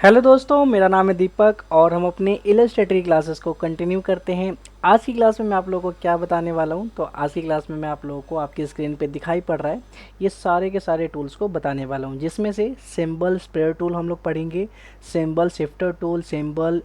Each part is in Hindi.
हेलो दोस्तों, मेरा नाम है दीपक और हम अपने इलस्ट्रेटरी क्लासेस को कंटिन्यू करते हैं। आज की क्लास में मैं आप लोगों को क्या बताने वाला हूं, तो आज की क्लास में मैं आप लोगों को आपकी स्क्रीन पे दिखाई पड़ रहा है ये सारे के सारे टूल्स को बताने वाला हूं, जिसमें से सिंबल स्प्रेयर टूल हम लोग पढ़ेंगे, symbol shifter tool, symbol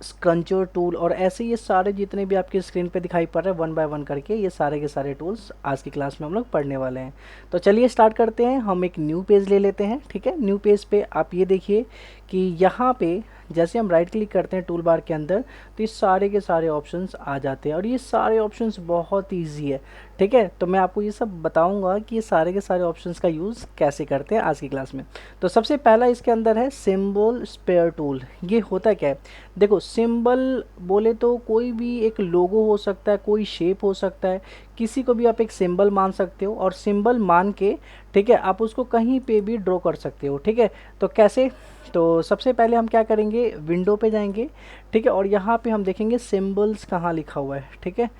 scruncher tool और ऐसे ये सारे जितने भी आपकी स्क्रीन पे दिखाई पड़ रहे हैं वन बाय वन करके ये सारे के सारे टूल्स आज की क्लास में हम लोग पढ़ने वाले हैं। तो चलिए स्टार्ट करते हैं। हम एक न्यू पेज ले लेते हैं। ठीक है, न्यू पेज पे आप ये देखिए कि यहाँ पे जैसे हम राइट क्लिक करते हैं टूल बार के अंदर तो ये सारे के सारे ऑप्शंस आ जाते हैं और ये सारे ऑप्शंस बहुत ईजी है। ठीक है, तो मैं आपको ये सब बताऊंगा कि ये सारे के सारे ऑप्शंस का यूज़ कैसे करते हैं आज की क्लास में। तो सबसे पहला इसके अंदर है सिंबल स्पेयर टूल। ये होता क्या है, देखो सिंबल बोले तो कोई भी एक लोगो हो सकता है, कोई शेप हो सकता है, किसी को भी आप एक सिंबल मान सकते हो और सिंबल मान के ठीक है आप उसको कहीं पे भी ड्रॉ कर सकते हो। ठीक है, तो कैसे, तो सबसे पहले हम क्या करेंगे, विंडो पे जाएंगे। ठीक है, और यहाँ पे हम देखेंगे सिंबल्स कहाँ लिखा हुआ है। ठीक है,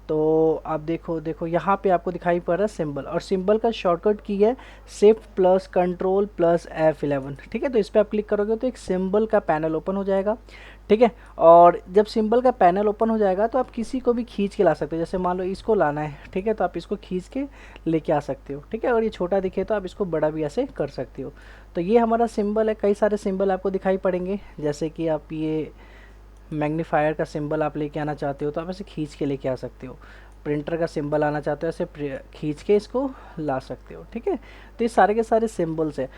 तो आप देखो देखो यहाँ पे आपको दिखाई पड़ रहा है सिंबल, और सिंबल का शॉर्टकट की है shift plus control plus F11। ठीक है, तो इस पर आप क्लिक करोगे तो एक सिंबल का पैनल ओपन हो जाएगा। ठीक है, और जब सिंबल का पैनल ओपन हो जाएगा तो आप किसी को भी खींच के ला सकते हो। जैसे मान लो इसको लाना है, ठीक है, तो आप इसको खींच के लेके आ सकते हो। ठीक है, अगर ये छोटा दिखे तो आप इसको बड़ा भी ऐसे कर सकते हो। तो ये हमारा सिंबल है, कई सारे सिंबल आपको दिखाई पड़ेंगे। जैसे कि आप ये मैग्नीफायर का सिंबल आप लेके आना चाहते हो तो आप ऐसे खींच के लेके आ सकते हो। प्रिंटर का सिंबल आना चाहते हो ऐसे खींच के इसको ला सकते हो। ठीक है, तो ये सारे के सारे सिंबल्स हैं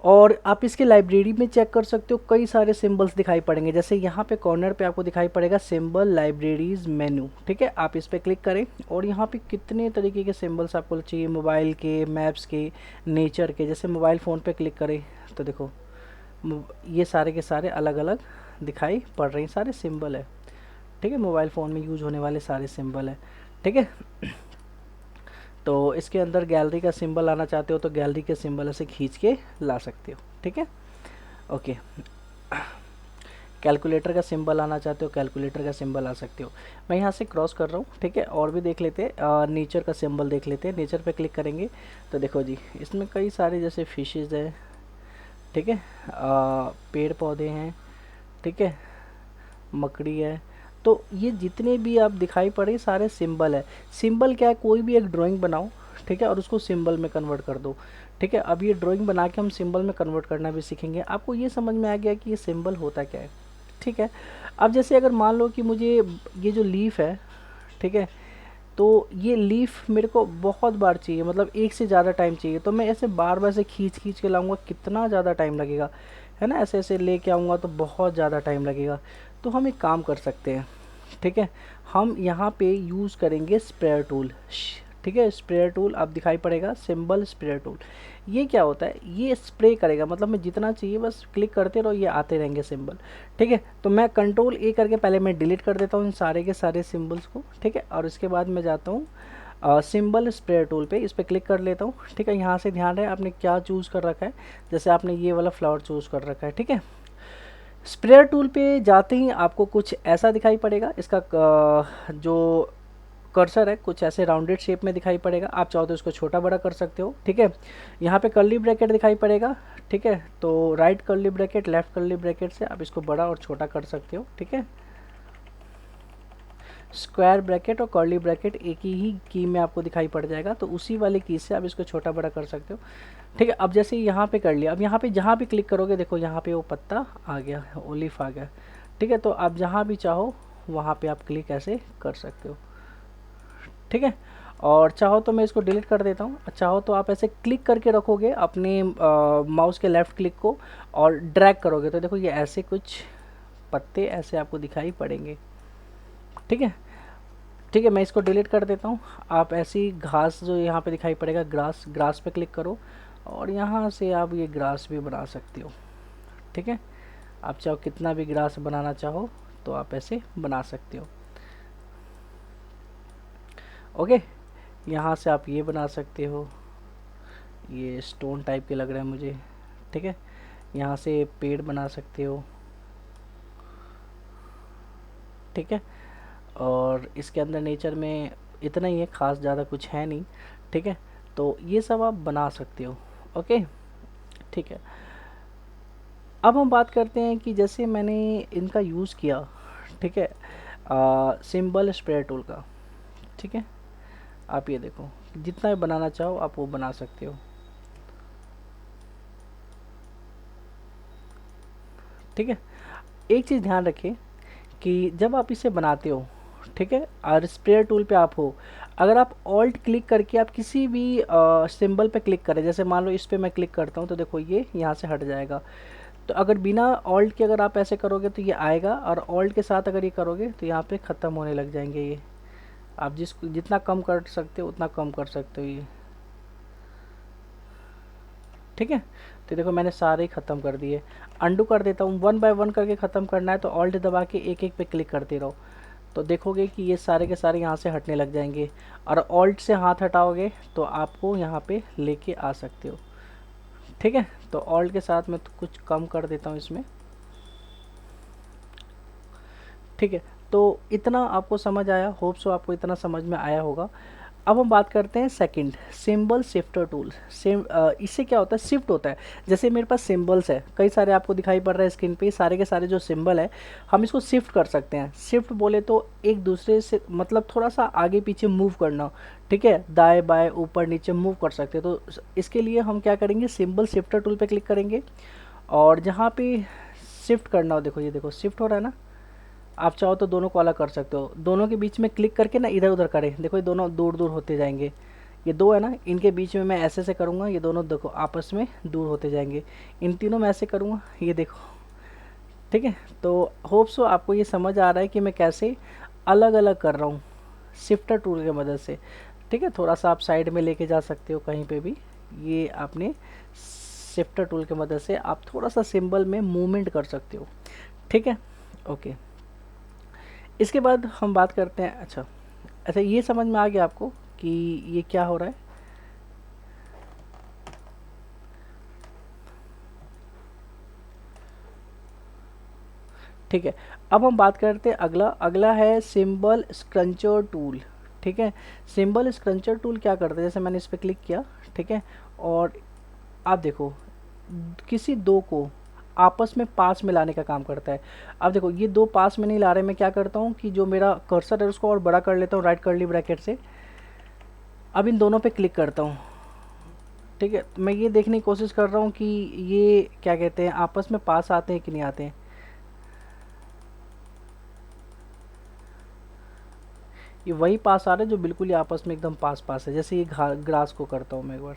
और आप इसके लाइब्रेरी में चेक कर सकते हो, कई सारे सिंबल्स दिखाई पड़ेंगे। जैसे यहाँ पे कॉर्नर पे आपको दिखाई पड़ेगा सिंबल लाइब्रेरीज मेनू। ठीक है, आप इस पर क्लिक करें और यहाँ पे कितने तरीके के सिंबल्स आपको चाहिए, मोबाइल के, मैप्स के, नेचर के। जैसे मोबाइल फ़ोन पे क्लिक करें तो देखो ये सारे के सारे अलग अलग दिखाई पड़ रहे हैं, सारे सिंबल है। ठीक है, मोबाइल फ़ोन में यूज होने वाले सारे सिंबल है। ठीक है, तो इसके अंदर गैलरी का सिंबल आना चाहते हो तो गैलरी के सिंबल ऐसे खींच के ला सकते हो। ठीक है, ओके। कैलकुलेटर का सिंबल आना चाहते हो, कैलकुलेटर का सिंबल आ सकते हो। मैं यहाँ से क्रॉस कर रहा हूँ। ठीक है, और भी देख लेते हैं, नेचर का सिंबल देख लेते हैं। नेचर पे क्लिक करेंगे तो देखो जी इसमें कई सारे जैसे फिशेज़ है। ठीक है, पेड़ पौधे हैं। ठीक है, मकड़ी है। तो ये जितने भी आप दिखाई पड़े सारे सिंबल है। सिंबल क्या है, कोई भी एक ड्राइंग बनाओ, ठीक है, और उसको सिंबल में कन्वर्ट कर दो। ठीक है, अब ये ड्राइंग बना के हम सिंबल में कन्वर्ट करना भी सीखेंगे। आपको ये समझ में आ गया कि ये सिंबल होता क्या है। ठीक है, अब जैसे अगर मान लो कि मुझे ये जो लीफ है, ठीक है, तो ये लीफ मेरे को बहुत बार चाहिए, मतलब एक से ज़्यादा टाइम चाहिए, तो मैं ऐसे बार बार से खींच खींच के लाऊंगा, कितना ज़्यादा टाइम लगेगा, है ना। ऐसे ऐसे लेके आऊँगा तो बहुत ज़्यादा टाइम लगेगा। तो हम एक काम कर सकते हैं। ठीक है, हम यहाँ पे यूज़ करेंगे स्प्रेयर टूल। ठीक है, स्प्रेयर टूल आप दिखाई पड़ेगा सिंबल स्प्रेयर टूल। ये क्या होता है, ये स्प्रे करेगा, मतलब मैं जितना चाहिए बस क्लिक करते रहो, ये आते रहेंगे सिंबल। ठीक है, तो मैं कंट्रोल ए करके पहले मैं डिलीट कर देता हूँ इन सारे के सारे सिंबल्स को। ठीक है, और इसके बाद मैं जाता हूँ सिंबल स्प्रेयर टूल पे, इस पर क्लिक कर लेता हूँ। ठीक है, यहाँ से ध्यान रहे आपने क्या चूज़ कर रखा है। जैसे आपने ये वाला फ्लावर चूज़ कर रखा है। ठीक है, स्प्रेयर टूल पे जाते ही आपको कुछ ऐसा दिखाई पड़ेगा, इसका जो कर्सर है कुछ ऐसे राउंडेड शेप में दिखाई पड़ेगा। आप चाहो तो इसको छोटा बड़ा कर सकते हो। ठीक है, यहाँ पे कर्ली ब्रैकेट दिखाई पड़ेगा। ठीक है, तो right curly bracket left curly bracket से आप इसको बड़ा और छोटा कर सकते हो। ठीक है, स्क्वायर ब्रैकेट और कर्ली ब्रैकेट एक ही की में आपको दिखाई पड़ जाएगा, तो उसी वाले की से आप इसको छोटा बड़ा कर सकते हो। ठीक है, अब जैसे यहाँ पे कर लिया, अब यहाँ पे जहाँ भी क्लिक करोगे देखो यहाँ पे वो पत्ता आ गया, ओलिफ आ गया। ठीक है, तो आप जहाँ भी चाहो वहाँ पे आप क्लिक ऐसे कर सकते हो। ठीक है, और चाहो तो मैं इसको डिलीट कर देता हूँ, चाहो तो आप ऐसे क्लिक करके रखोगे अपने माउस के लेफ़्ट क्लिक को और ड्रैग करोगे तो देखो ये ऐसे कुछ पत्ते ऐसे आपको दिखाई पड़ेंगे। ठीक है, ठीक है, मैं इसको डिलीट कर देता हूँ। आप ऐसी घास जो यहाँ पे दिखाई पड़ेगा ग्रास, ग्रास पे क्लिक करो और यहाँ से आप ये ग्रास भी बना सकते हो। ठीक है, आप चाहो कितना भी ग्रास बनाना चाहो तो आप ऐसे बना सकते हो। ओके, यहाँ से आप ये बना सकते हो, ये स्टोन टाइप के लग रहा है मुझे। ठीक है, यहाँ से पेड़ बना सकते हो। ठीक है, और इसके अंदर नेचर में इतना ही है, ख़ास ज़्यादा कुछ है नहीं। ठीक है, तो ये सब आप बना सकते हो। ओके, ठीक है, अब हम बात करते हैं कि जैसे मैंने इनका यूज़ किया, ठीक है, सिंबल स्प्रेयर टूल का, ठीक है। आप ये देखो, जितना भी बनाना चाहो आप वो बना सकते हो, ठीक है। एक चीज़ ध्यान रखें कि जब आप इसे बनाते हो, ठीक है, और स्प्रेयर टूल पे आप हो, अगर आप ऑल्ट क्लिक करके आप किसी भी सिंबल पे क्लिक करें, जैसे मान लो इस पे मैं क्लिक करता हूँ तो देखो ये यहाँ से हट जाएगा। तो अगर बिना ऑल्ट के अगर आप ऐसे करोगे तो ये आएगा, और ऑल्ट के साथ अगर ये करोगे तो यहाँ पे ख़त्म होने लग जाएंगे ये। आप जितना कम कर सकते हो उतना कम कर सकते हो ये, ठीक है। तो देखो मैंने सारे ही ख़त्म कर दिए। अंडू कर देता हूँ, वन बाय वन करके ख़त्म करना है तो ऑल्ट दबा के एक एक पे क्लिक करते रहो, तो देखोगे कि ये सारे के सारे यहाँ से हटने लग जाएंगे। और ऑल्ट से हाथ हटाओगे तो आपको यहाँ पे लेके आ सकते हो, ठीक है। तो ऑल्ट के साथ मैं तो कुछ कम कर देता हूँ इसमें, ठीक है। तो इतना आपको समझ आया, होप सो आपको इतना समझ में आया होगा। अब हम बात करते हैं सेकंड, सिंबल शिफ्टर टूल। इससे क्या होता है, शिफ्ट होता है। जैसे मेरे पास सिंबल्स है कई सारे, आपको दिखाई पड़ रहे हैं स्क्रीन पे, सारे के सारे जो सिंबल है हम इसको शिफ्ट कर सकते हैं। शिफ्ट बोले तो एक दूसरे से मतलब थोड़ा सा आगे पीछे मूव करना, ठीक है, दाएं बाएं ऊपर नीचे मूव कर सकते हैं। तो इसके लिए हम क्या करेंगे, सिंबल शिफ्टर टूल पे क्लिक करेंगे, और जहाँ पे शिफ्ट करना हो, देखो ये देखो शिफ्ट हो रहा है ना, आप चाहो तो दोनों को अलग कर सकते हो। दोनों के बीच में क्लिक करके ना इधर उधर करें, देखो ये दोनों दूर दूर होते जाएंगे। ये दो है ना, इनके बीच में मैं ऐसे से करूँगा, ये दोनों देखो आपस में दूर होते जाएंगे। इन तीनों में ऐसे करूँगा, ये देखो, ठीक है। तो होप सो आपको ये समझ आ रहा है कि मैं कैसे अलग अलग कर रहा हूँ शिफ्टर टूल की मदद से, ठीक है। थोड़ा सा आप साइड में लेके जा सकते हो कहीं पे भी, ये आपने शिफ्टर टूल की मदद से आप थोड़ा सा सिंबल में मूवमेंट कर सकते हो, ठीक है। ओके, इसके बाद हम बात करते हैं, अच्छा अच्छा ये समझ में आ गया आपको कि ये क्या हो रहा है, ठीक है। अब हम बात करते हैं अगला, अगला है सिंबल स्क्रंचर टूल, ठीक है। सिंबल स्क्रंचर टूल क्या करता है, जैसे मैंने इस पर क्लिक किया, ठीक है, और आप देखो किसी दो को आपस में पास में लाने का काम करता है। अब देखो ये दो पास में नहीं ला रहे, मैं क्या करता हूँ कि जो मेरा कर्सर है उसको और बड़ा कर लेता हूँ राइट कर्ली ब्रैकेट से। अब इन दोनों पे क्लिक करता हूँ, ठीक है। तो मैं ये देखने की कोशिश कर रहा हूँ कि ये क्या कहते हैं, आपस में पास आते हैं कि नहीं आते हैं। ये वही पास आ रहे हैं जो बिल्कुल ही आपस में एकदम पास पास है, जैसे ये ग्रास को करता हूँ मैं एक बार,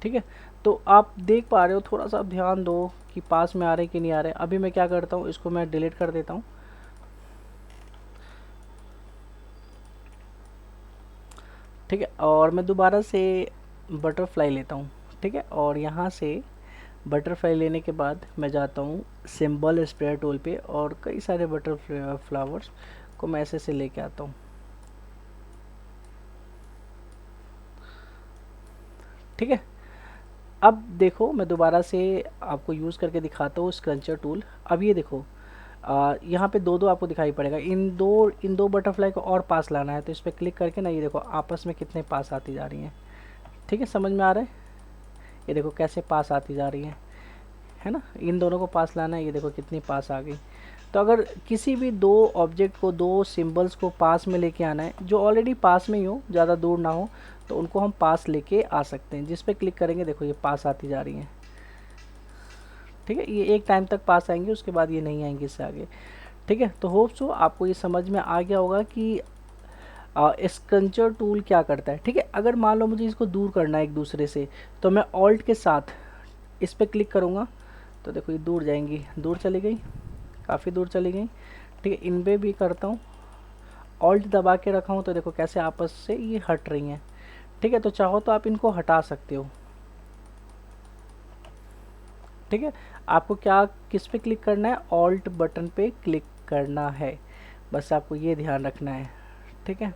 ठीक है। तो आप देख पा रहे हो, थोड़ा सा ध्यान दो कि पास में आ रहे कि नहीं आ रहे। अभी मैं क्या करता हूँ, इसको मैं डिलीट कर देता हूँ, ठीक है। और मैं दोबारा से बटरफ्लाई लेता हूँ, ठीक है। और यहाँ से बटरफ्लाई लेने के बाद मैं जाता हूँ सिंबल स्प्रेयर टूल पे, और कई सारे बटर फ्लावर्स को मैं ऐसे से लेके आता हूँ, ठीक है। अब देखो मैं दोबारा से आपको यूज़ करके दिखाता हूँ स्क्रंचर टूल। अब ये देखो यहाँ पे दो दो आपको दिखाई पड़ेगा, इन दो बटरफ्लाई को और पास लाना है, तो इस पर क्लिक करके ना ये देखो आपस में कितने पास आती जा रही हैं, ठीक है। समझ में आ रहा है, ये देखो कैसे पास आती जा रही है ना। इन दोनों को पास लाना है, ये देखो कितनी पास आ गई। तो अगर किसी भी दो ऑब्जेक्ट को, दो सिंबल्स को पास में लेके आना है, जो ऑलरेडी पास में ही हो, ज़्यादा दूर ना हो, तो उनको हम पास लेके आ सकते हैं। जिस पे क्लिक करेंगे देखो ये पास आती जा रही हैं, ठीक है। ये एक टाइम तक पास आएंगे, उसके बाद ये नहीं आएंगे इससे आगे, ठीक है। तो होप सो आपको ये समझ में आ गया होगा कि स्क्रंचर टूल क्या करता है, ठीक है। अगर मान लो मुझे इसको दूर करना है एक दूसरे से, तो मैं ऑल्ट के साथ इस पर क्लिक करूँगा, तो देखो ये दूर जाएंगी, दूर चली गई, काफ़ी दूर चली गई, ठीक है। इन पे भी करता हूँ, ऑल्ट दबा के रखा हूँ, तो देखो कैसे आपस से ये हट रही हैं, ठीक है। तो चाहो तो आप इनको हटा सकते हो, ठीक है। आपको क्या किस पे क्लिक करना है, ऑल्ट बटन पे क्लिक करना है, बस आपको ये ध्यान रखना है, ठीक है।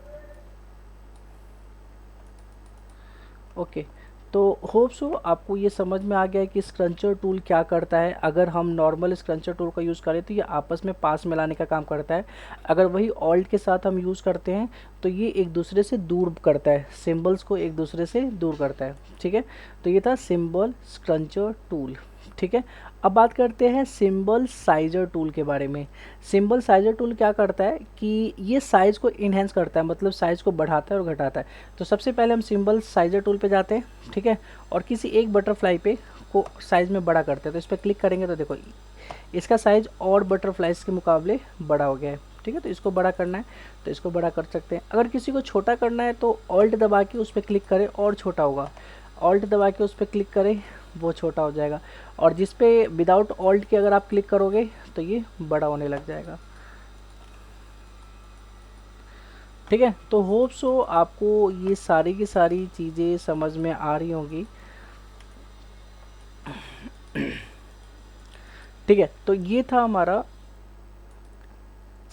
ओके, तो होप सो आपको ये समझ में आ गया है कि स्क्रंचर टूल क्या करता है। अगर हम नॉर्मल स्क्रंचर टूल का यूज़ करें तो ये आपस में पास मिलाने का काम करता है। अगर वही ऑल्ट के साथ हम यूज़ करते हैं तो ये एक दूसरे से दूर करता है, सिंबल्स को एक दूसरे से दूर करता है। ठीक है, तो ये था सिंबल स्क्रंचर टूल। ठीक है, अब बात करते हैं सिंबल साइजर टूल के बारे में। सिंबल साइजर टूल क्या करता है कि ये साइज़ को इन्हेंस करता है, मतलब साइज़ को बढ़ाता है और घटाता है। तो सबसे पहले हम सिंबल साइजर टूल पे जाते हैं, ठीक है, और किसी एक बटरफ्लाई पे को साइज़ में बड़ा करते हैं। तो इस पर क्लिक करेंगे तो देखो इसका साइज़ और बटरफ्लाइज के मुकाबले बड़ा हो गया है। ठीक है, तो इसको बड़ा करना है तो इसको बड़ा कर सकते हैं। अगर किसी को छोटा करना है तो ऑल्ट दबा के उस पर क्लिक करें और छोटा होगा, ऑल्ट दबा के उस पर क्लिक करें वो छोटा हो जाएगा, और जिस पे विदाउट ऑल्ट के अगर आप क्लिक करोगे तो ये बड़ा होने लग जाएगा। ठीक है, तो होप सो आपको ये सारी की सारी चीज़ें समझ में आ रही होंगी। ठीक है, तो ये था हमारा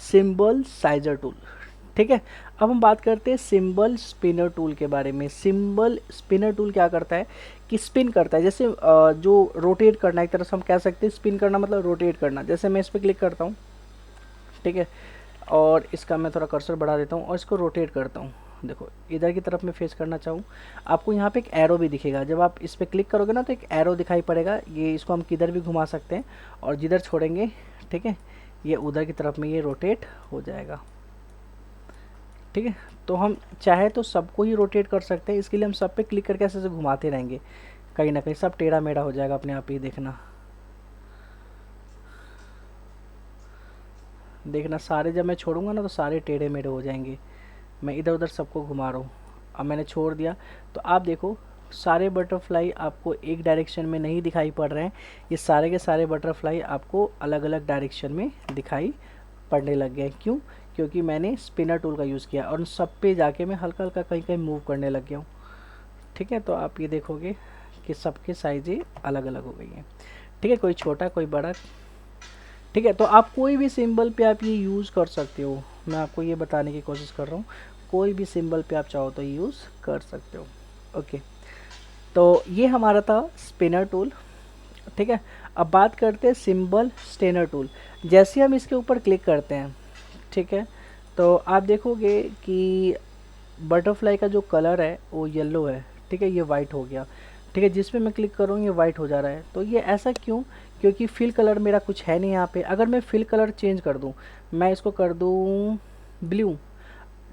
सिंबल साइजर टूल। ठीक है, अब हम बात करते हैं सिंबल स्पिनर टूल के बारे में। सिंबल स्पिनर टूल क्या करता है कि स्पिन करता है, जैसे जो रोटेट करना, एक तरह से हम कह सकते हैं स्पिन करना मतलब रोटेट करना। जैसे मैं इस पर क्लिक करता हूँ, ठीक है, और इसका मैं थोड़ा कर्सर बढ़ा देता हूँ और इसको रोटेट करता हूँ। देखो इधर की तरफ मैं फेस करना चाहूँ, आपको यहाँ पे एक एरो भी दिखेगा। जब आप इस पर क्लिक करोगे ना तो एक एरो दिखाई पड़ेगा, ये इसको हम किधर भी घुमा सकते हैं, और जिधर छोड़ेंगे, ठीक है, ये उधर की तरफ में ये रोटेट हो जाएगा। ठीक है, तो हम चाहे तो सबको ही रोटेट कर सकते हैं। इसके लिए हम सब पे क्लिक करके ऐसे घुमाते रहेंगे, कहीं ना कहीं सब टेढ़ा मेढ़ा हो जाएगा अपने आप ही। देखना देखना सारे जब मैं छोड़ूंगा ना तो सारे टेढ़े मेढ़े हो जाएंगे। मैं इधर उधर सबको घुमा रहा हूँ, अब मैंने छोड़ दिया तो आप देखो सारे बटरफ्लाई आपको एक डायरेक्शन में नहीं दिखाई पड़ रहे हैं, ये सारे के सारे बटरफ्लाई आपको अलग अलग डायरेक्शन में दिखाई पड़ने लग गए। क्यों? क्योंकि मैंने स्पिनर टूल का यूज़ किया और उन सब पे जाके मैं हल्का हल्का कहीं कहीं मूव करने लग गया हूँ। ठीक है, तो आप ये देखोगे कि सबके साइज़ें अलग अलग हो गई हैं। ठीक है, कोई छोटा कोई बड़ा। ठीक है, तो आप कोई भी सिंबल पे आप ये यूज़ कर सकते हो, मैं आपको ये बताने की कोशिश कर रहा हूँ। कोई भी सिंबल पे आप चाहो तो यूज़ कर सकते हो। ओके, तो ये हमारा था स्पिनर टूल। ठीक है, अब बात करते हैं सिंबल स्टेनर टूल। जैसे हम इसके ऊपर क्लिक करते हैं, ठीक है, तो आप देखोगे कि बटरफ्लाई का जो कलर है वो येलो है। ठीक है, ये वाइट हो गया। ठीक है, जिस पे मैं क्लिक करूँ ये वाइट हो जा रहा है। तो ये ऐसा क्यों? क्योंकि फिल कलर मेरा कुछ है नहीं यहाँ पे। अगर मैं फिल कलर चेंज कर दूँ, मैं इसको कर दूँ ब्लू।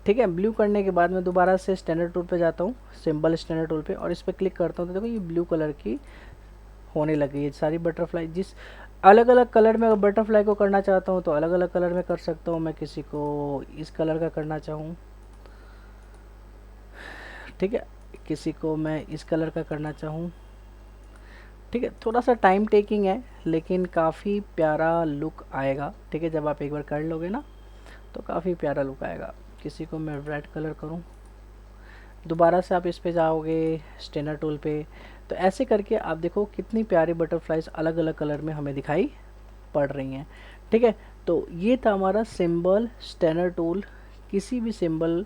ठीक है, ब्लू करने के बाद मैं दोबारा से स्टैंडर्ड टूल पे जाता हूँ, सिंबल स्टैंडर्ड टूल पे, और इस पर क्लिक करता हूँ तो देखो ये ब्लू कलर की होने लगी है सारी बटरफ्लाई। जिस अलग अलग कलर में बटरफ्लाई को करना चाहता हूँ तो अलग अलग कलर में कर सकता हूँ। मैं किसी को इस कलर का करना चाहूँ, ठीक है, किसी को मैं इस कलर का करना चाहूँ। ठीक है, थोड़ा सा टाइम टेकिंग है लेकिन काफ़ी प्यारा लुक आएगा। ठीक है, जब आप एक बार कर लोगे ना तो काफ़ी प्यारा लुक आएगा। किसी को मैं रेड कलर करूँ, दोबारा से आप इस पे जाओगे स्टेनर टूल पे, तो ऐसे करके आप देखो कितनी प्यारी बटरफ्लाइज अलग अलग कलर में हमें दिखाई पड़ रही हैं। ठीक है, तो ये था हमारा सिंबल स्टेनर टूल। किसी भी सिंबल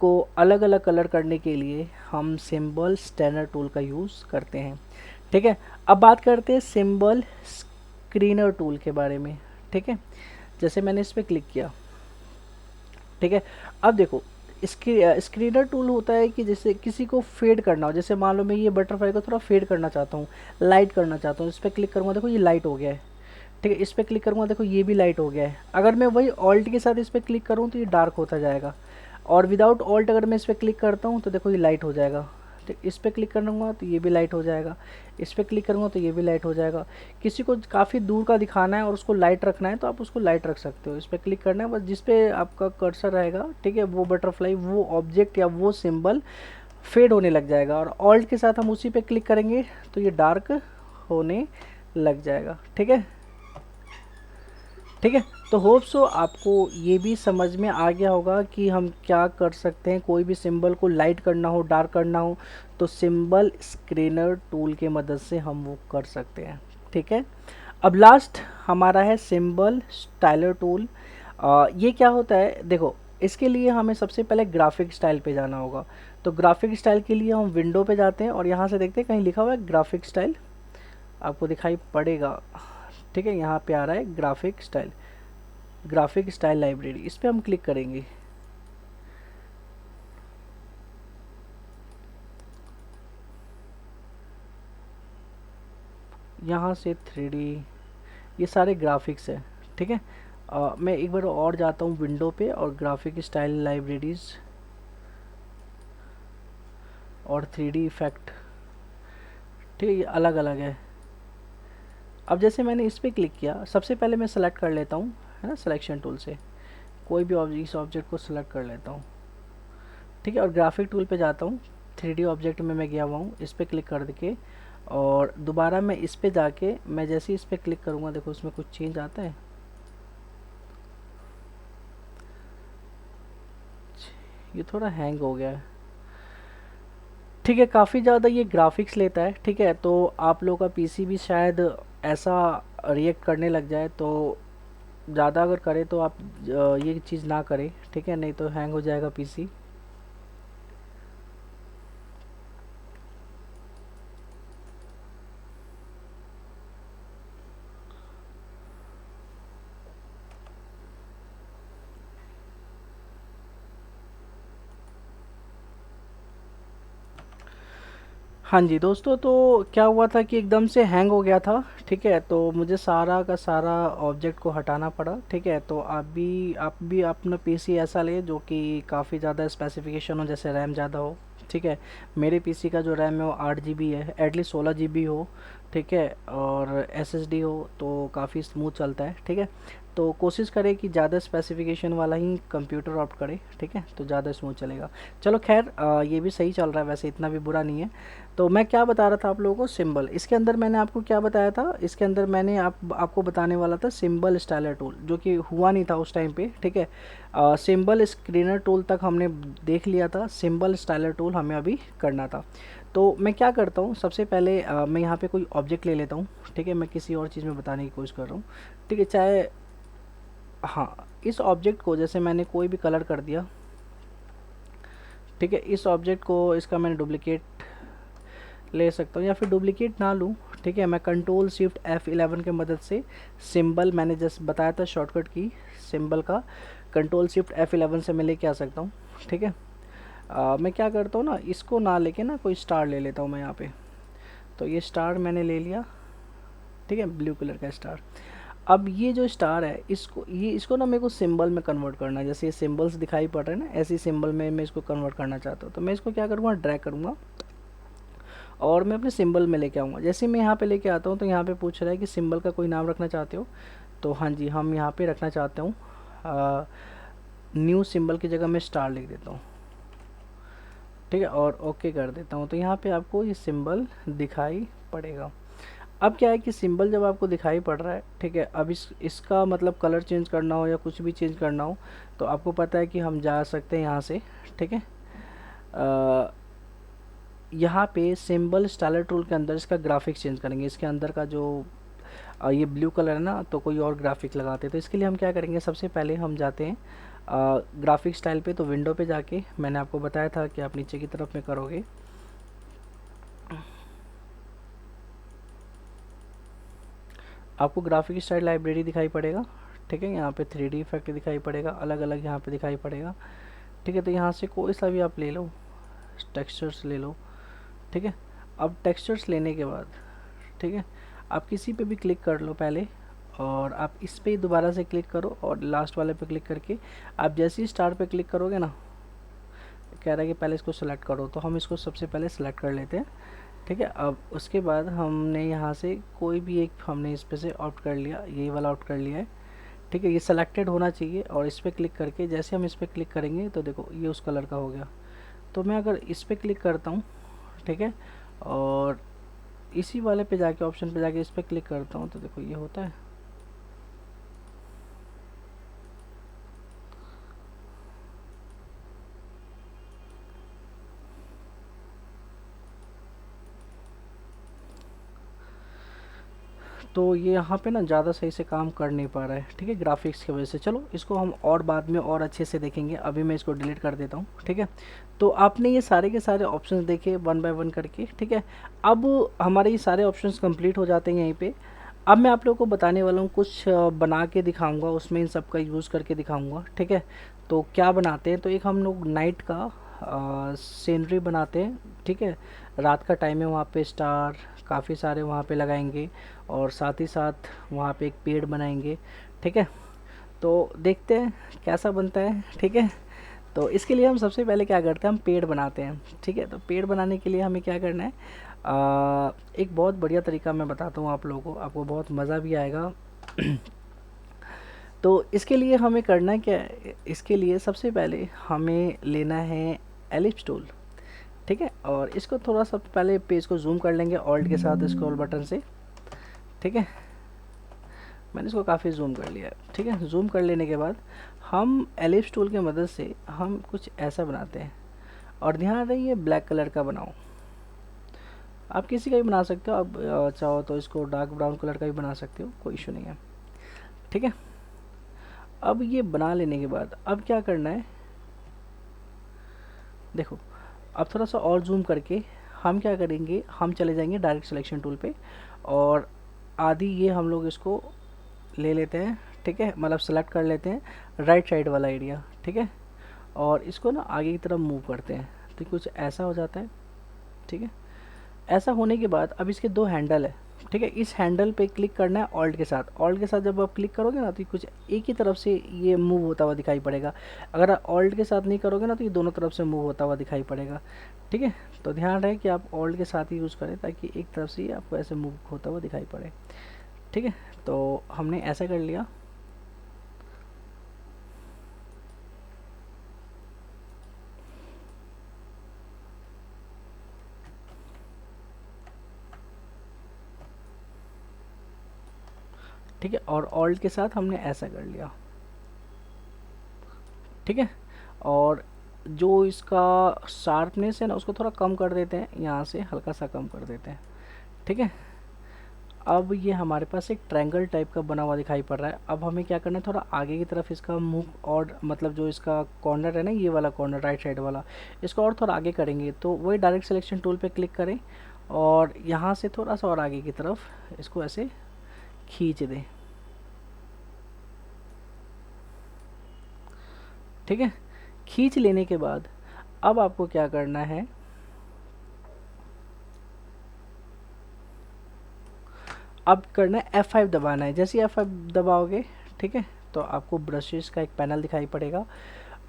को अलग अलग कलर करने के लिए हम सिंबल स्टैनर टूल का यूज़ करते हैं। ठीक है, अब बात करते हैं सिंबल स्क्रीनर टूल के बारे में। ठीक है, जैसे मैंने इस पर क्लिक किया, ठीक है, अब देखो स्क्रीनर टूल होता है कि जैसे किसी को फेड करना हो। जैसे मान लो मैं ये बटरफ्लाई को थोड़ा फेड करना चाहता हूँ, लाइट करना चाहता हूँ, इस पर क्लिक करूँगा देखो ये लाइट हो गया है। ठीक है, इस पर क्लिक करूँगा देखो ये भी लाइट हो गया है। अगर मैं वही ऑल्ट के साथ इस पर क्लिक करूँ तो ये डार्क होता जाएगा, और विदाउट ऑल्ट अगर मैं इस पर क्लिक करता हूँ तो देखो ये लाइट हो जाएगा। तो इस पर क्लिक करूँगा तो ये भी लाइट हो जाएगा, इस पर क्लिक करूँगा तो ये भी लाइट हो जाएगा। किसी को काफ़ी दूर का दिखाना है और उसको लाइट रखना है तो आप उसको लाइट रख सकते हो। इस पर क्लिक करना है, बस जिस पे आपका कर्सर रहेगा, ठीक है, वो बटरफ्लाई, वो ऑब्जेक्ट या वो सिंबल फेड होने लग जाएगा, और ऑल्ट के साथ हम उसी पे क्लिक करेंगे तो ये डार्क होने लग जाएगा। ठीक है, ठीक है, तो होप सो आपको ये भी समझ में आ गया होगा कि हम क्या कर सकते हैं। कोई भी सिंबल को लाइट करना हो, डार्क करना हो, तो सिंबल स्क्रीनर टूल के मदद से हम वो कर सकते हैं। ठीक है, अब लास्ट हमारा है सिंबल स्टाइलर टूल। ये क्या होता है, देखो इसके लिए हमें सबसे पहले ग्राफिक स्टाइल पे जाना होगा। तो ग्राफिक स्टाइल के लिए हम विंडो पे जाते हैं और यहाँ से देखते हैं कहीं लिखा हुआ है ग्राफिक स्टाइल, आपको दिखाई पड़ेगा। ठीक है, यहाँ पे आ रहा है graphic style, graphic style library, इस पर हम क्लिक करेंगे। यहाँ से 3D, ये सारे ग्राफिक्स है। ठीक है, मैं एक बार और जाता हूँ विंडो पे और ग्राफिक स्टाइल लाइब्रेरीज और 3D इफेक्ट। ठीक है, ये अलग अलग है। अब जैसे मैंने इस पर क्लिक किया, सबसे पहले मैं सेलेक्ट कर लेता हूँ, है ना, सिलेक्शन टूल से कोई भी इस ऑब्जेक्ट को सिलेक्ट कर लेता हूँ। ठीक है, और ग्राफिक टूल पे जाता हूँ, 3D ऑब्जेक्ट में मैं गया हुआ हूँ, इस पर क्लिक कर के और दोबारा मैं इस पे जाके, मैं जैसे इस पर क्लिक करूँगा देखो उसमें कुछ चेंज आता है। ये थोड़ा हैंग हो गया है। ठीक है, काफ़ी ज़्यादा ये ग्राफिक्स लेता है। ठीक है, तो आप लोग का पीसी भी शायद ऐसा रिएक्ट करने लग जाए, तो ज़्यादा अगर करे तो आप ये चीज़ ना करें। ठीक है, नहीं तो हैंग हो जाएगा पीसी। हाँ जी दोस्तों, तो क्या हुआ था कि एकदम से हैंग हो गया था। ठीक है, तो मुझे सारा का सारा ऑब्जेक्ट को हटाना पड़ा। ठीक है, तो आप भी अपना पीसी ऐसा ले जो कि काफ़ी ज़्यादा स्पेसिफिकेशन हो, जैसे रैम ज़्यादा हो। ठीक है, मेरे पीसी का जो रैम है वो 8 GB है, एटलीस्ट 16 GB हो। ठीक है, और एसएसडी हो तो काफ़ी स्मूथ चलता है। ठीक है, तो कोशिश करें कि ज़्यादा स्पेसिफिकेशन वाला ही कंप्यूटर ऑप्ट करें। ठीक है, तो ज़्यादा स्मूथ चलेगा। चलो खैर, ये भी सही चल रहा है वैसे, इतना भी बुरा नहीं है। तो मैं क्या बता रहा था आप लोगों को, सिंबल, इसके अंदर मैंने आपको क्या बताया था, इसके अंदर मैंने आपको बताने वाला था सिंबल स्टाइलर टूल, जो कि हुआ नहीं था उस टाइम पे। ठीक है, सिंबल स्क्रीनर टूल तक हमने देख लिया था, सिंबल स्टाइलर टूल हमें अभी करना था। तो मैं क्या करता हूँ, सबसे पहले मैं यहाँ पे कोई ऑब्जेक्ट ले लेता हूँ। ठीक है, मैं किसी और चीज़ में बताने की कोशिश कर रहा हूँ। ठीक है, चाहे, हाँ, इस ऑब्जेक्ट को जैसे मैंने कोई भी कलर कर दिया। ठीक है, इस ऑब्जेक्ट को, इसका मैंने डुप्लिकेट ले सकता हूँ या फिर डुप्लीकेट ना लूँ। ठीक है, मैं कंट्रोल शिफ्ट F11 के मदद से सिंबल, मैंने जस्ट बताया था शॉर्टकट की, सिंबल का कंट्रोल शिफ्ट F11 से मैं लेके आ सकता हूँ। ठीक है, मैं क्या करता हूँ ना, इसको ना लेके ना कोई स्टार ले लेता हूँ मैं यहाँ पे। तो ये स्टार मैंने ले लिया। ठीक है, ब्लू कलर का स्टार। अब ये जो स्टार है, इसको ना मेरे को सिंबल में कन्वर्ट करना है। जैसे ये सिंबल्स दिखाई पड़ रहे हैं ना, ऐसी सिंबल में मैं इसको कन्वर्ट करना चाहता हूँ। तो मैं इसको क्या करूँगा, ड्रैग करूँगा और मैं अपने सिंबल में लेके आऊँगा। जैसे मैं यहाँ पे लेके आता हूँ तो यहाँ पे पूछ रहा है कि सिंबल का कोई नाम रखना चाहते हो। तो हाँ जी, हम यहाँ पे रखना चाहते हूँ, न्यू सिंबल की जगह मैं स्टार लिख देता हूँ। ठीक है, और ओके कर देता हूँ। तो यहाँ पे आपको ये सिंबल दिखाई पड़ेगा। अब क्या है कि सिंबल जब आपको दिखाई पड़ रहा है, ठीक है, अब इसका मतलब कलर चेंज करना हो या कुछ भी चेंज करना हो, तो आपको पता है कि हम जा सकते हैं यहाँ से। ठीक है, यहाँ पे सिंबल स्टाइलर टूल के अंदर इसका ग्राफिक्स चेंज करेंगे। इसके अंदर का जो ये ब्लू कलर है ना, तो कोई और ग्राफिक लगाते हैं। तो इसके लिए हम क्या करेंगे, सबसे पहले हम जाते हैं ग्राफिक स्टाइल पे। तो विंडो पे जाके, मैंने आपको बताया था कि आप नीचे की तरफ में करोगे, आपको ग्राफिक स्टाइल लाइब्रेरी दिखाई पड़ेगा। ठीक है, यहाँ पे 3D इफेक्ट दिखाई पड़ेगा, अलग अलग यहाँ पे दिखाई पड़ेगा। ठीक है, तो यहाँ से कोई सा भी आप ले लो, टेक्सचर्स ले लो। ठीक है, अब टेक्सचर्स लेने के बाद, ठीक है, आप किसी पे भी क्लिक कर लो पहले, और आप इस पे ही दोबारा से क्लिक करो और लास्ट वाले पे क्लिक करके आप जैसे ही स्टार पे क्लिक करोगे ना, कह रहा है कि पहले इसको सेलेक्ट करो, तो हम इसको सबसे पहले सेलेक्ट कर लेते हैं। ठीक है, अब उसके बाद हमने यहाँ से कोई भी एक, हमने इस पे से ऑप्ट कर लिया, यही वाला ऑप्ट कर लिया है। ठीक है, ये सेलेक्टेड होना चाहिए, और इस पर क्लिक करके जैसे हम इस पर क्लिक करेंगे तो देखो ये उस कलर का हो गया। तो मैं अगर इस पर क्लिक करता हूँ, ठीक है, और इसी वाले पे जाके, ऑप्शन पे जाके इस पर क्लिक करता हूँ, तो देखो ये होता है। तो ये यहाँ पे ना ज़्यादा सही से काम कर नहीं पा रहा है, ठीक है, ग्राफिक्स की वजह से। चलो इसको हम और बाद में और अच्छे से देखेंगे, अभी मैं इसको डिलीट कर देता हूँ, ठीक है। तो आपने ये सारे के सारे ऑप्शंस देखे वन बाय वन करके, ठीक है। अब हमारे ये सारे ऑप्शंस कंप्लीट हो जाते हैं यहीं पे। अब मैं आप लोगों को बताने वाला हूँ, कुछ बना के दिखाऊंगा, उसमें इन सब का यूज़ करके दिखाऊंगा, ठीक है। तो क्या बनाते हैं, तो एक हम लोग नाइट का सीनरी बनाते हैं, ठीक है। रात का टाइम है, वहाँ पे स्टार काफ़ी सारे वहाँ पे लगाएंगे, और साथ ही साथ वहाँ पे एक पेड़ बनाएंगे, ठीक है। तो देखते हैं कैसा बनता है, ठीक है। तो इसके लिए हम सबसे पहले क्या करते हैं, हम पेड़ बनाते हैं, ठीक है। तो पेड़ बनाने के लिए हमें क्या करना है, एक बहुत बढ़िया तरीका मैं बताता हूँ आप लोगों को, आपको बहुत मज़ा भी आएगा। तो इसके लिए हमें करना क्या है, इसके लिए सबसे पहले हमें लेना है एलिप्स टूल, ठीक है। और इसको थोड़ा सा पहले पेज को जूम कर लेंगे ऑल्ट के साथ स्क्रॉल बटन से, ठीक है। मैंने इसको काफ़ी जूम कर लिया है, ठीक है। जूम कर लेने के बाद हम एलिप्स टूल की मदद से हम कुछ ऐसा बनाते हैं, और ध्यान रहे ये ब्लैक कलर का बनाओ। आप किसी का भी बना सकते हो, आप चाहो तो इसको डार्क ब्राउन कलर का भी बना सकते हो, कोई इशू नहीं है, ठीक है। अब ये बना लेने के बाद अब क्या करना है, देखो अब थोड़ा सा और जूम करके हम क्या करेंगे, हम चले जाएंगे डायरेक्ट सिलेक्शन टूल पे, और आधी ये हम लोग इसको ले लेते हैं, ठीक है, मतलब सेलेक्ट कर लेते हैं राइट साइड वाला एरिया, ठीक है। और इसको ना आगे की तरफ मूव करते हैं, तो कुछ ऐसा हो जाता है, ठीक है। ऐसा होने के बाद अब इसके दो हैंडल है, ठीक है। इस हैंडल पे क्लिक करना है ऑल्ट के साथ। ऑल्ट के साथ जब आप क्लिक करोगे ना, तो कुछ एक ही तरफ से ये मूव होता हुआ दिखाई पड़ेगा। अगर आप ऑल्ट के साथ नहीं करोगे ना, तो ये दोनों तरफ से मूव होता हुआ दिखाई पड़ेगा, ठीक है। तो ध्यान रहे कि आप ऑल्ट के साथ ही यूज़ करें, ताकि एक तरफ से ही आपको ऐसे मूव होता हुआ दिखाई पड़े, ठीक है। तो हमने ऐसा कर लिया, ठीक है। और ऑल्ट के साथ हमने ऐसा कर लिया, ठीक है। और जो इसका शार्पनेस है ना, उसको थोड़ा कम कर देते हैं, यहाँ से हल्का सा कम कर देते हैं, ठीक है। अब ये हमारे पास एक ट्रायंगल टाइप का बना हुआ दिखाई पड़ रहा है। अब हमें क्या करना है, थोड़ा आगे की तरफ इसका मुंह, और मतलब जो इसका कॉर्नर है ना, ये वाला कॉर्नर राइट साइड वाला, इसको और थोड़ा आगे करेंगे। तो वही डायरेक्ट सिलेक्शन टूल पे क्लिक करें, और यहाँ से थोड़ा सा और आगे की तरफ इसको ऐसे खींच दें, ठीक है। खींच लेने के बाद अब आपको क्या करना है, अब करना है F5 दबाना है। जैसे ही F5 दबाओगे, ठीक है, तो आपको ब्रशेस का एक पैनल दिखाई पड़ेगा,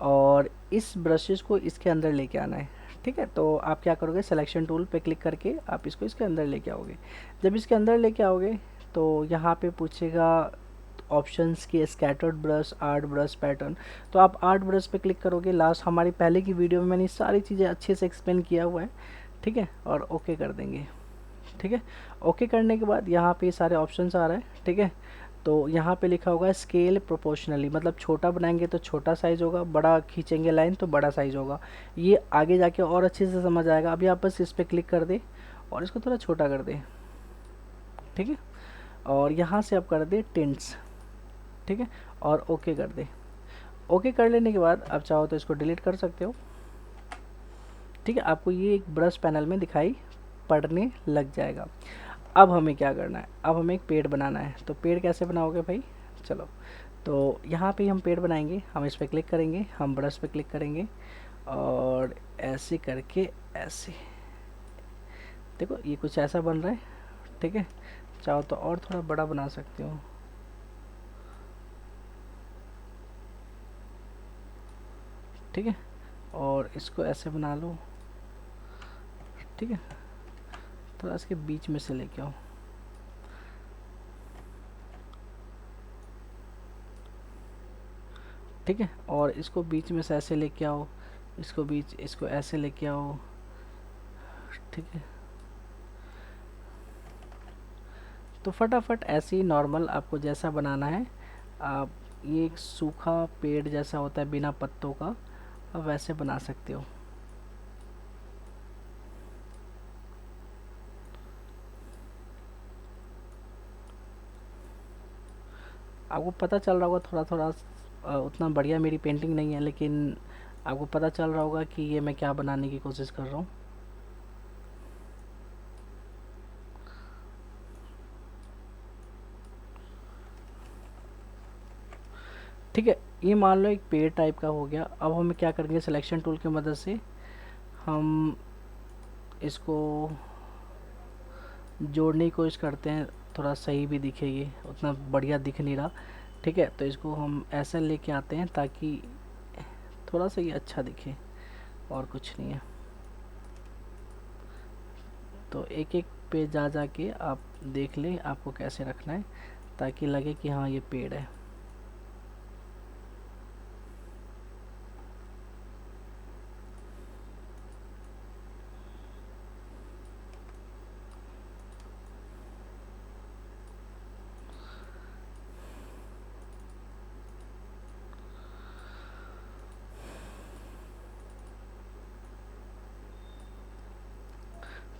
और इस ब्रशेस को इसके अंदर लेके आना है, ठीक है। तो आप क्या करोगे, सिलेक्शन टूल पे क्लिक करके आप इसको इसके अंदर लेके आओगे। जब इसके अंदर लेके आओगे, तो यहाँ पे पूछेगा ऑप्शंस की scattered brush, art brush, pattern. तो आप आर्ट ब्रश पे क्लिक करोगे। लास्ट हमारी पहले की वीडियो में मैंने सारी चीज़ें अच्छे से एक्सप्लेन किया हुआ है, ठीक है। और ओके कर देंगे, ठीक है। ओके करने के बाद यहाँ पे सारे ऑप्शंस आ रहे हैं, ठीक है। तो यहाँ पे लिखा होगा स्केल प्रोपोर्शनली, मतलब छोटा बनाएंगे तो छोटा साइज़ होगा, बड़ा खींचेंगे लाइन तो बड़ा साइज़ होगा। ये आगे जाके और अच्छे से समझ आएगा। अभी आप बस इस पर क्लिक कर दे और इसको थोड़ा छोटा कर दे, ठीक है। और यहाँ से आप कर दे टिंट्स, ठीक है, और ओके कर दे। ओके कर लेने के बाद आप चाहो तो इसको डिलीट कर सकते हो, ठीक है। आपको ये एक ब्रश पैनल में दिखाई पड़ने लग जाएगा। अब हमें क्या करना है, अब हमें एक पेड़ बनाना है। तो पेड़ कैसे बनाओगे भाई, चलो। तो यहाँ पे हम पेड़ बनाएंगे, हम इस पर क्लिक करेंगे, हम ब्रश पे क्लिक करेंगे, और ऐसे करके ऐसे, देखो ये कुछ ऐसा बन रहा है, ठीक है। चाहो तो और थोड़ा बड़ा बना सकते हो, ठीक है। और इसको ऐसे बना लो, ठीक है। थोड़ा इसके बीच में से लेके आओ, ठीक है। और इसको बीच में से ऐसे लेके आओ, इसको बीच, इसको ऐसे लेके आओ, ठीक है। तो फटाफट ऐसे ही नॉर्मल आपको जैसा बनाना है, आप ये एक सूखा पेड़ जैसा होता है बिना पत्तों का, आप वैसे बना सकते हो। आपको पता चल रहा होगा थोड़ा थोड़ा, उतना बढ़िया मेरी पेंटिंग नहीं है, लेकिन आपको पता चल रहा होगा कि ये मैं क्या बनाने की कोशिश कर रहा हूँ। ठीक है, ये मान लो एक पेड़ टाइप का हो गया। अब हमें क्या करेंगे, सिलेक्शन टूल की मदद से हम इसको जोड़ने की कोशिश करते हैं, थोड़ा सही भी दिखे, ये उतना बढ़िया दिख नहीं रहा। ठीक है, तो इसको हम ऐसा लेके आते हैं ताकि थोड़ा सा ये अच्छा दिखे, और कुछ नहीं है। तो एक एक पे जा जा के आप देख लें आपको कैसे रखना है, ताकि लगे कि हाँ ये पेड़ है।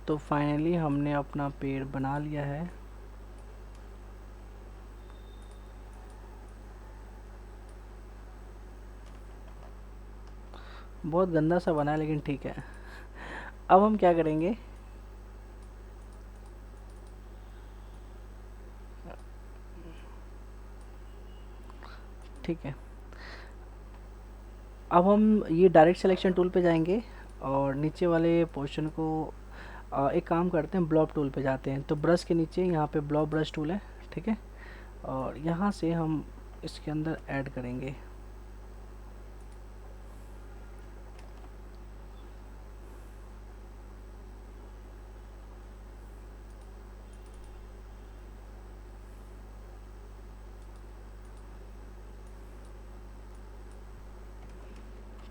तो फाइनली हमने अपना पेड़ बना लिया है। बहुत गंदा सा बना है, लेकिन ठीक है। अब हम क्या करेंगे, ठीक है, अब हम ये डायरेक्ट सिलेक्शन टूल पे जाएंगे और नीचे वाले पोर्शन को एक काम करते हैं, ब्लॉब टूल पे जाते हैं। तो ब्रश के नीचे यहाँ पे ब्लॉब ब्रश टूल है, ठीक है, और यहाँ से हम इसके अंदर ऐड करेंगे।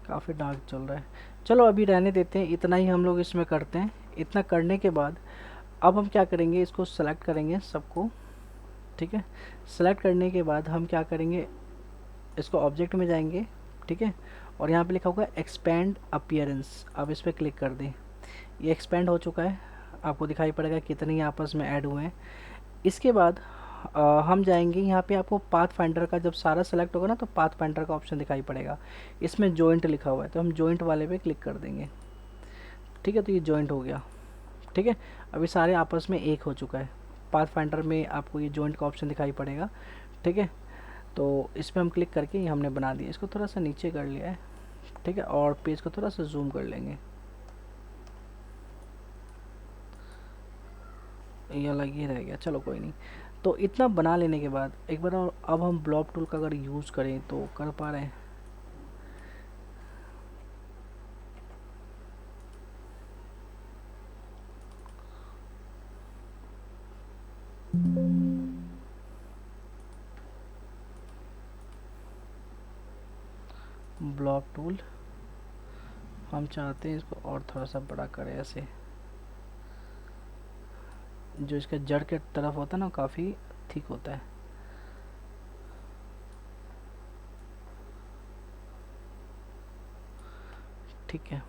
काफ़ी डार्क चल रहा है, चलो अभी रहने देते हैं, इतना ही हम लोग इसमें करते हैं। इतना करने के बाद अब हम क्या करेंगे, इसको सेलेक्ट करेंगे सबको। ठीक है, सेलेक्ट करने के बाद हम क्या करेंगे, इसको ऑब्जेक्ट में जाएंगे, ठीक है, और यहाँ पे लिखा होगा एक्सपेंड अपीयरेंस, अब इस पर क्लिक कर दें। ये एक्सपेंड हो चुका है, आपको दिखाई पड़ेगा कितने ही आपस में ऐड हुए हैं। इसके बाद हम जाएंगे यहाँ पे, आपको पाथ फाइंडर का जब सारा सेलेक्ट होगा ना, तो पाथ फाइंडर का ऑप्शन दिखाई पड़ेगा, इसमें जॉइंट लिखा हुआ है, तो हम जॉइंट वाले पे क्लिक कर देंगे। ठीक है, तो ये जॉइंट हो गया। ठीक है, अभी सारे आपस में एक हो चुका है। पाथ फाइंडर में आपको ये जॉइंट का ऑप्शन दिखाई पड़ेगा। ठीक है, तो इस पर हम क्लिक करके ये हमने बना दिया, इसको थोड़ा सा नीचे कर लिया है। ठीक है, और पेज को थोड़ा सा जूम कर लेंगे, ये अलग ही रह गया, चलो कोई नहीं। तो इतना बना लेने के बाद एक बार और अब हम ब्लॉब टूल का अगर यूज़ करें तो कर पा रहे हैं। ब्लॉब टूल हम चाहते हैं इसको और थोड़ा सा बड़ा करें, ऐसे जो इसका जड़ के तरफ होता है ना, काफ़ी ठीक होता है। ठीक है,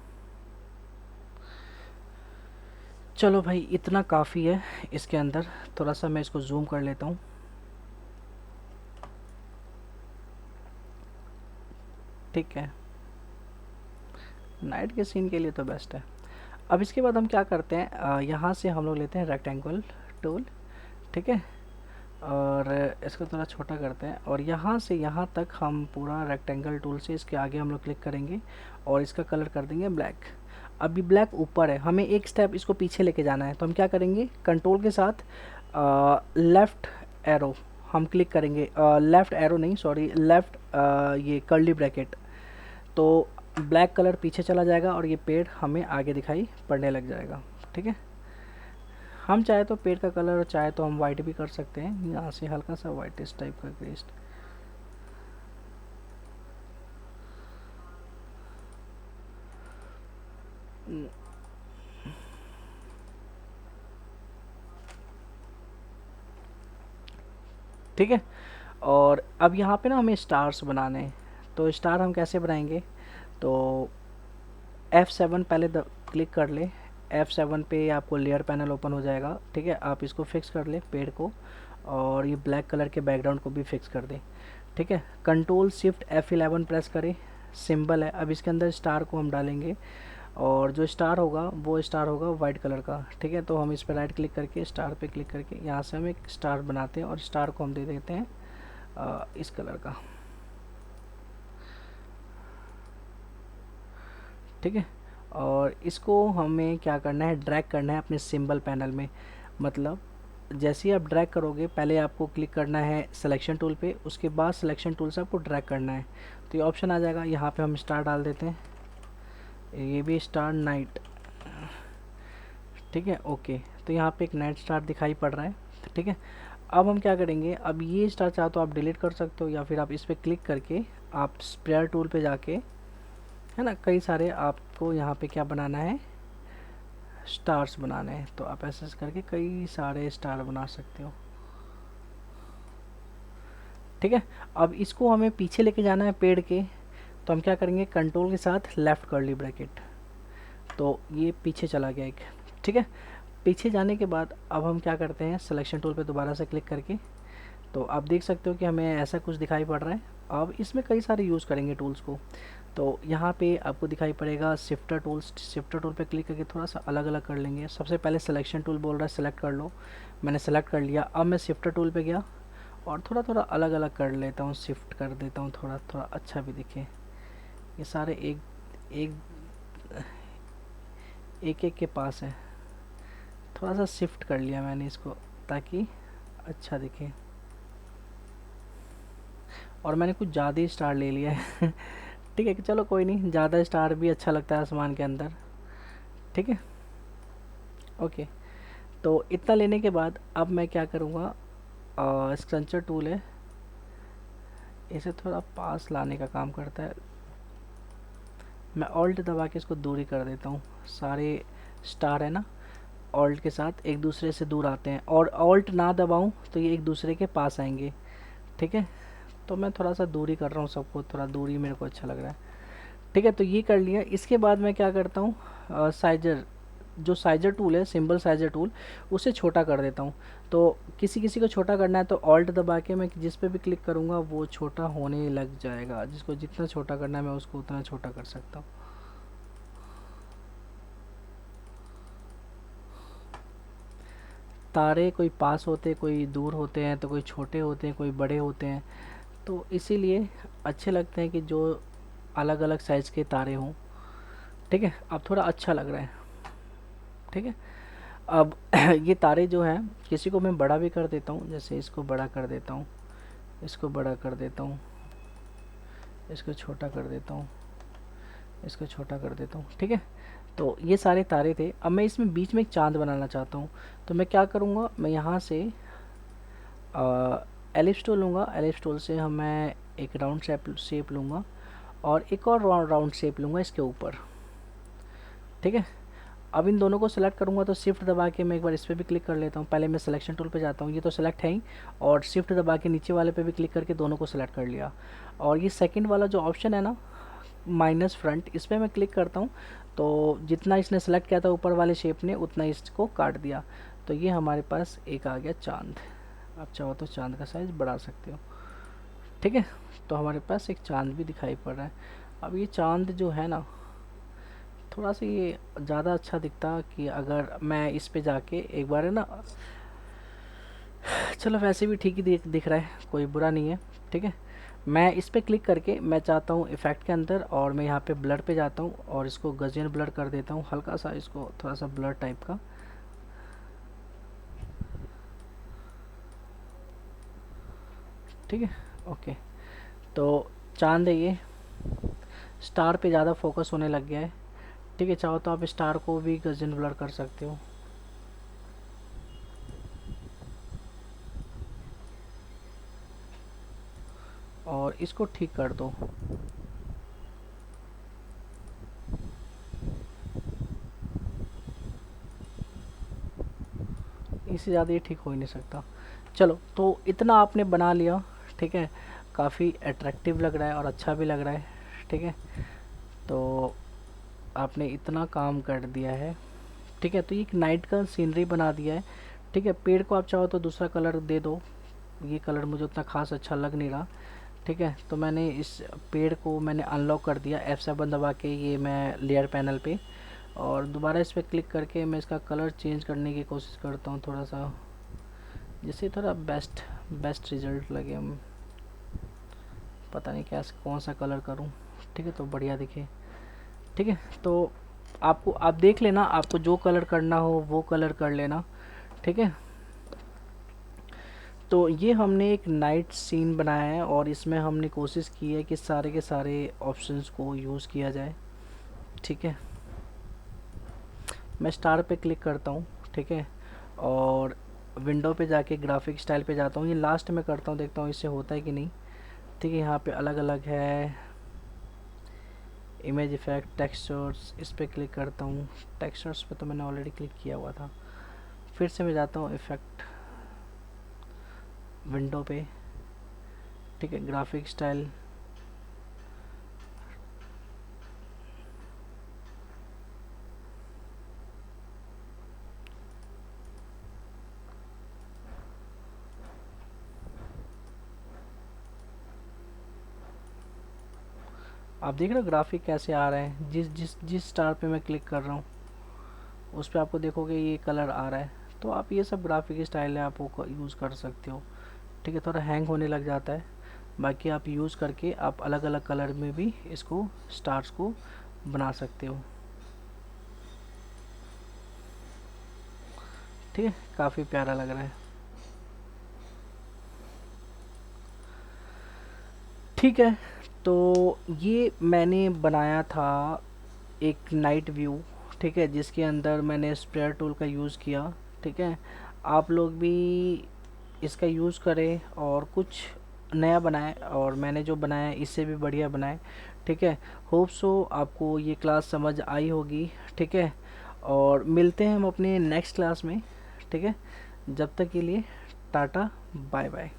चलो भाई इतना काफ़ी है। इसके अंदर थोड़ा सा मैं इसको जूम कर लेता हूँ। ठीक है, नाइट के सीन के लिए तो बेस्ट है। अब इसके बाद हम क्या करते हैं, यहाँ से हम लोग लेते हैं रेक्टेंगल टूल। ठीक है, और इसको थोड़ा छोटा करते हैं, और यहाँ से यहाँ तक हम पूरा रेक्टेंगल टूल से इसके आगे हम लोग क्लिक करेंगे और इसका कलर कर देंगे ब्लैक। अभी ब्लैक ऊपर है, हमें एक स्टेप इसको पीछे लेके जाना है, तो हम क्या करेंगे, कंट्रोल के साथ लेफ़्ट एरो हम क्लिक करेंगे, लेफ़्ट एरो नहीं सॉरी, लेफ़्ट ये कर्ली ब्रैकेट, तो ब्लैक कलर पीछे चला जाएगा और ये पेड़ हमें आगे दिखाई पड़ने लग जाएगा। ठीक है, हम चाहे तो पेड़ का कलर चाहे तो हम वाइट भी कर सकते हैं, यहाँ से हल्का सा वाइट इस टाइप का पेस्ट। ठीक है, और अब यहाँ पे ना हमें स्टार्स बनाने हैं, तो स्टार हम कैसे बनाएंगे, तो F7 पहले क्लिक कर ले। F7 पे आपको लेयर पैनल ओपन हो जाएगा। ठीक है, आप इसको फिक्स कर ले पेड़ को, और ये ब्लैक कलर के बैकग्राउंड को भी फिक्स कर दें। ठीक है, कंट्रोल शिफ्ट F11 प्रेस करें, सिंबल है। अब इसके अंदर स्टार को हम डालेंगे और जो स्टार होगा वो स्टार होगा वाइट कलर का। ठीक है, तो हम इस पर राइट क्लिक करके स्टार पे क्लिक करके यहाँ से हम एक स्टार बनाते हैं और स्टार को हम दे देते हैं इस कलर का। ठीक है, और इसको हमें क्या करना है, ड्रैग करना है अपने सिंबल पैनल में। मतलब जैसे ही आप ड्रैग करोगे, पहले आपको क्लिक करना है सिलेक्शन टूल पे, उसके बाद सिलेक्शन टूल से आपको ड्रैग करना है। तो ये ऑप्शन आ जाएगा, यहाँ पे हम स्टार डाल देते हैं, ये भी स्टार नाइट। ठीक है, ओके, तो यहाँ पे एक नाइट स्टार दिखाई पड़ रहा है। ठीक है, अब हम क्या करेंगे, अब ये स्टार चाहो तो आप डिलीट कर सकते हो, या फिर आप इस पर क्लिक करके आप स्प्रेयर टूल पे जाके, है ना, कई सारे आपको यहाँ पे क्या बनाना है, स्टार्स बनाने हैं। तो आप ऐसे करके कई सारे स्टार बना सकते हो। ठीक है, अब इसको हमें पीछे लेके जाना है पेड़ के, तो हम क्या करेंगे, कंट्रोल के साथ लेफ़्ट कर्ली ब्रैकेट, तो ये पीछे चला गया एक। ठीक है, पीछे जाने के बाद अब हम क्या करते हैं, सिलेक्शन टूल पे दोबारा से क्लिक करके, तो आप देख सकते हो कि हमें ऐसा कुछ दिखाई पड़ रहा है। अब इसमें कई सारे यूज़ करेंगे टूल्स को। तो यहाँ पे आपको दिखाई पड़ेगा शिफ्टर टूल्स, शिफ्टर टूल पे क्लिक करके थोड़ा सा अलग अलग कर लेंगे। सबसे पहले सिलेक्शन टूल बोल रहा है सेलेक्ट कर लो, मैंने सेलेक्ट कर लिया। अब मैं शिफ्टर टूल पे गया और थोड़ा थोड़ा अलग अलग कर लेता हूँ, शिफ्ट कर देता हूँ, थोड़ा थोड़ा अच्छा भी दिखे। ये सारे एक एक एक एक के पास है, थोड़ा सा शिफ्ट कर लिया मैंने इसको ताकि अच्छा दिखे। और मैंने कुछ ज़्यादा ही स्टार ले लिया है ठीक है, चलो कोई नहीं, ज़्यादा स्टार भी अच्छा लगता है आसमान के अंदर। ठीक है, ओके, तो इतना लेने के बाद अब मैं क्या करूँगा, स्क्रंचर टूल है, इसे थोड़ा पास लाने का काम करता है। मैं ऑल्ट दबा के इसको दूरी कर देता हूँ। सारे स्टार है ना, ऑल्ट के साथ एक दूसरे से दूर आते हैं, और ऑल्ट ना दबाऊँ तो ये एक दूसरे के पास आएंगे। ठीक है, तो मैं थोड़ा सा दूरी कर रहा हूँ सबको, थोड़ा दूरी मेरे को अच्छा लग रहा है। ठीक है, तो ये कर लिया। इसके बाद मैं क्या करता हूँ, साइजर, जो साइजर टूल है, सिंबल साइजर टूल, उसे छोटा कर देता हूँ। तो किसी किसी को छोटा करना है तो ऑल्ट दबा के मैं जिस पे भी क्लिक करूँगा वो छोटा होने लग जाएगा। जिसको जितना छोटा करना है मैं उसको उतना छोटा कर सकता हूँ। तारे कोई पास होते, कोई दूर होते हैं, तो कोई छोटे होते हैं, कोई बड़े होते हैं, तो इसीलिए अच्छे लगते हैं कि जो अलग अलग साइज़ के तारे हों। ठीक है, अब थोड़ा अच्छा लग रहा है। ठीक है, अब ये तारे जो हैं, किसी को मैं बड़ा भी कर देता हूँ, जैसे इसको बड़ा कर देता हूँ, इसको बड़ा कर देता हूँ, इसको छोटा कर देता हूँ, इसको छोटा कर देता हूँ। ठीक है, तो ये सारे तारे थे। अब मैं इसमें बीच में एक चांद बनाना चाहता हूँ, तो मैं क्या करूँगा, मैं यहाँ से एलिप्स टूल लूँगा, एलिप्स टूल से मैं एक राउंड शेप लूँगा और एक और राउंड शेप लूँगा इसके ऊपर। ठीक है, अब इन दोनों को सेलेक्ट करूँगा तो शिफ्ट दबा के मैं एक बार इस पर भी क्लिक कर लेता हूँ। पहले मैं सिलेक्शन टूल पे जाता हूँ, ये तो सेलेक्ट है ही, और शिफ्ट दबा के नीचे वाले पे भी क्लिक करके दोनों को सेलेक्ट कर लिया। और ये सेकंड वाला जो ऑप्शन है ना, माइनस फ्रंट, इस पर मैं क्लिक करता हूँ तो जितना इसने सेलेक्ट किया था ऊपर वाले शेप ने, उतना इसको काट दिया। तो ये हमारे पास एक आ गया चांद। आप चाहो तो चांद का साइज़ बढ़ा सकते हो। ठीक है, तो हमारे पास एक चांद भी दिखाई पड़ रहा है। अब ये चांद जो है ना, थोड़ा सा ये ज़्यादा अच्छा दिखता कि अगर मैं इस पे जाके एक बार, है ना, चलो वैसे भी ठीक ही दिख रहा है, कोई बुरा नहीं है। ठीक है, मैं इस पे क्लिक करके मैं चाहता हूँ इफ़ेक्ट के अंदर, और मैं यहाँ पे ब्लर पे जाता हूँ और इसको गज़ियन ब्लर कर देता हूँ, हल्का सा इसको थोड़ा सा ब्लर टाइप का। ठीक है, ओके, तो चांद है ये, स्टार पे ज़्यादा फोकस होने लग गया है। ठीक है, चाहो तो आप स्टार को भी गज़ियन ब्लर कर सकते हो। और इसको ठीक कर दो। इससे ज़्यादा ये ठीक हो ही नहीं सकता। चलो, तो इतना आपने बना लिया। ठीक है, काफ़ी अट्रैक्टिव लग रहा है और अच्छा भी लग रहा है। ठीक है, तो आपने इतना काम कर दिया है। ठीक है, तो ये एक नाइट का सीनरी बना दिया है। ठीक है, पेड़ को आप चाहो तो दूसरा कलर दे दो, ये कलर मुझे उतना खास अच्छा लग नहीं रहा। ठीक है, तो मैंने इस पेड़ को मैंने अनलॉक कर दिया F7 दबा के, ये मैं लेयर पैनल पे, और दोबारा इस पर क्लिक करके मैं इसका कलर चेंज करने की कोशिश करता हूँ थोड़ा सा, जिससे थोड़ा बेस्ट रिज़ल्ट लगे। हम पता नहीं क्या कौन सा कलर करूँ, ठीक है, तो बढ़िया दिखे। ठीक है, तो आपको आप देख लेना, आपको जो कलर करना हो वो कलर कर लेना। ठीक है, तो ये हमने एक नाइट सीन बनाया है और इसमें हमने कोशिश की है कि सारे के सारे ऑप्शंस को यूज़ किया जाए। ठीक है, मैं स्टार पे क्लिक करता हूँ। ठीक है, और विंडो पे जाके ग्राफिक स्टाइल पे जाता हूँ, ये लास्ट में करता हूँ, देखता हूँ इससे होता है कि नहीं। ठीक है, यहाँ पे अलग अलग है, इमेज इफ़ेक्ट, टेक्सचर्स, इस पर क्लिक करता हूँ। टेक्सचर्स पे तो मैंने ऑलरेडी क्लिक किया हुआ था, फिर से मैं जाता हूँ इफ़ेक्ट, विंडो पे। ठीक है, ग्राफिक स्टाइल, आप देख रहे हो ग्राफिक कैसे आ रहे हैं, जिस स्टार पे मैं क्लिक कर रहा हूँ उस पर आपको देखोगे ये कलर आ रहा है। तो आप ये सब ग्राफिक स्टाइल है, आप वो यूज़ कर सकते हो। ठीक है, थोड़ा हैंग होने लग जाता है, बाकी आप यूज़ करके आप अलग अलग कलर में भी इसको स्टार्स को बना सकते हो। ठीक है, काफ़ी प्यारा लग रहा है। ठीक है, तो ये मैंने बनाया था एक नाइट व्यू। ठीक है, जिसके अंदर मैंने स्प्रेयर टूल का यूज़ किया। ठीक है, आप लोग भी इसका यूज़ करें और कुछ नया बनाएं, और मैंने जो बनाया है इससे भी बढ़िया बनाएं। ठीक है, होप सो आपको ये क्लास समझ आई होगी। ठीक है, और मिलते हैं हम अपने नेक्स्ट क्लास में। ठीक है, जब तक के लिए टाटा, बाय बाय।